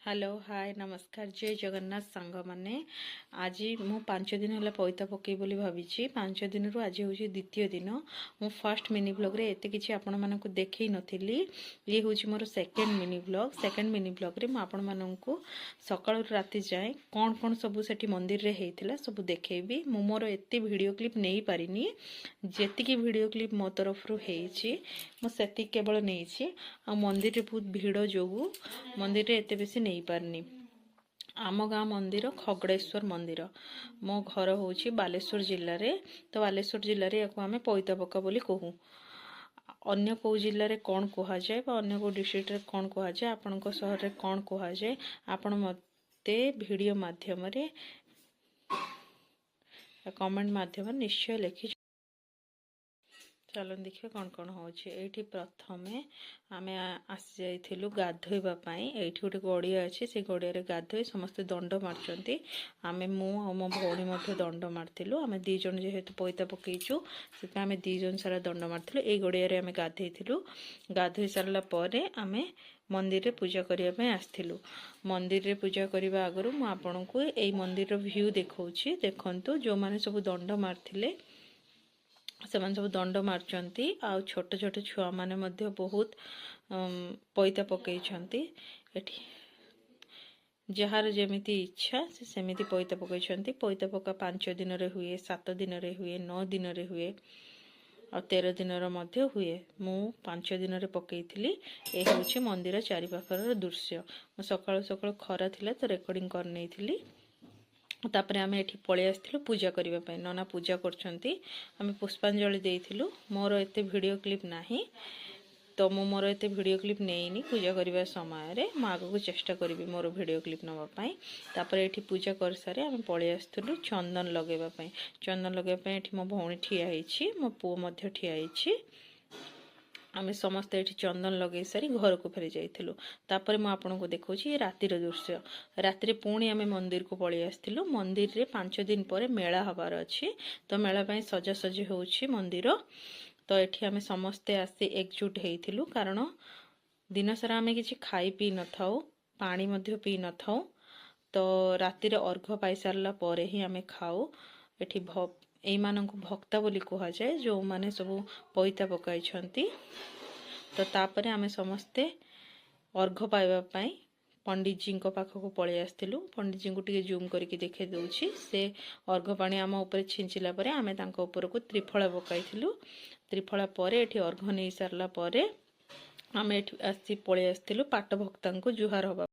hello hi नमस्कार जय जगन्नाथ सांग माने आज मु 5 दिन है पैता पकई बोली भावी 5 दिन रु आज हूँ द्वितीय दिन मु फर्स्ट मिनी ब्लॉग रे एते किछि आपण मानकु देखै नथिली ये हूँ मोर सेकंड मिनी ब्लॉग रे मु आपण मानकु सकाळ राति जाए कौन कौन सब सेठी मंदिर रे हेइथिला सब देखैबी मु मोर एते वीडियो क्लिप नहीं पारिनी जेतिकी वीडियो क्लिप मो तरफ रु हेइछि मु सेति केवल नेइछि आ मंदिर रे बहुत भीड़ जोगु मंदिर रे एते बेसी नहीं पारनी आम गाँ मंदिर खगड़ेश्वर मंदिर मो घर हूँ बालेश्वर जिले में तो बालेश्वर जिले में या आम पैता पका बोली कहूँ अन्य को जिले में कौन कहुए अन्य को डिस्ट्रिक्ट रे कौन कहुए आपण सहर में कौन कहुए आपण मते वीडियो माध्यम कमेंट माध्यम निश्चय लिखि चलो देखिए कौन कौन हो प्रथम आम आसी जाइलु गाधोवाई ये गोटे गड़िया अच्छे से गड़िया गाधोई समस्ते दंड मार्च आम मो भौणी दंड मार्लु आम दीज जेहेतु पैता पकईचु से आम दीज सारा दंड मार्लु ये गड़िया आम गाधेलु गाधोई सारापर आम मंदिर रे पूजा करने आसलु मंदिर रे पूजा करने आगु मुझे यही मंदिर व्यू देखा देखु जो मैंने सब दंड मार्ते से सब दंड मार्चंती आ छोट छोट छुआ माने मध्य बहुत पैता पकईछंती एठी जार जेमिति इच्छा से सेमिति पैता पकईछंती पैता पका 5 दिन रे हुए 7 दिन रे हुए 9 दिन रे हुए और 13 दिन रे मध्य हुए मु 5 दिन रे पकईथिली ए होछि मंदिर चारि पाखर दृश्य सकाळ सकाळ खरा थिला तो रेकॉर्डिंग कर नेथिली तापर आम एठी पळि आस्थिलु पूजा करिबा पई नना पूजा करछंती आम पुष्पांजलि देइथिलु मोर एते वीडियो क्लिप नाही तो मोर एते वीडियो क्लिप नेइनी पूजा करिबा समय रे म आगु को चेष्टा करिवि मोर वीडियो क्लिप नबा पई तापर एठी पूजा कर सारे आम पळि आस्थिलु चंदन लगेबा पई एठी मो भौणी ठिया हेछि मो पुओ मध्य ठिया हेछि आम समस्त ये चंदन लगे सारी घर को फेरी जाइलु तापर मु आपन को देखौछि रातिर दृश्य राति पुणी आम मंदिर को पळि आस्थिलु मंदिर रे 5 दिन पर मेला हबार अछि तो मेला पई सजासजी होछि मंदिर तो एठी आम समस्ते आसी एकजुट हेइथिलु कारण दिन सारा आम किछि खाई पी न थाउ पानी मध्य पी न थाउ तो रातिर अर्घ पाई सारला परे ही आम खाऊ एठी एई मानक भक्ता बोली कह जाए जो माने सब पैता पकाई तो तापर आम समस्ते अर्घ पाइबा पाई पंडित जी पाखक पलि आसलु पंडित जी को टे जूम करके देखे दूची से अर्घ पानी आम ऊपर छिंचिला परे आमे तांको ऊपर को त्रिफला पकाइथिलु त्रिफला परे एठी अर्घ नहीं सारला परे आमे एठी आसी पलि आसथिलु पाट भक्ता को जुहार हबा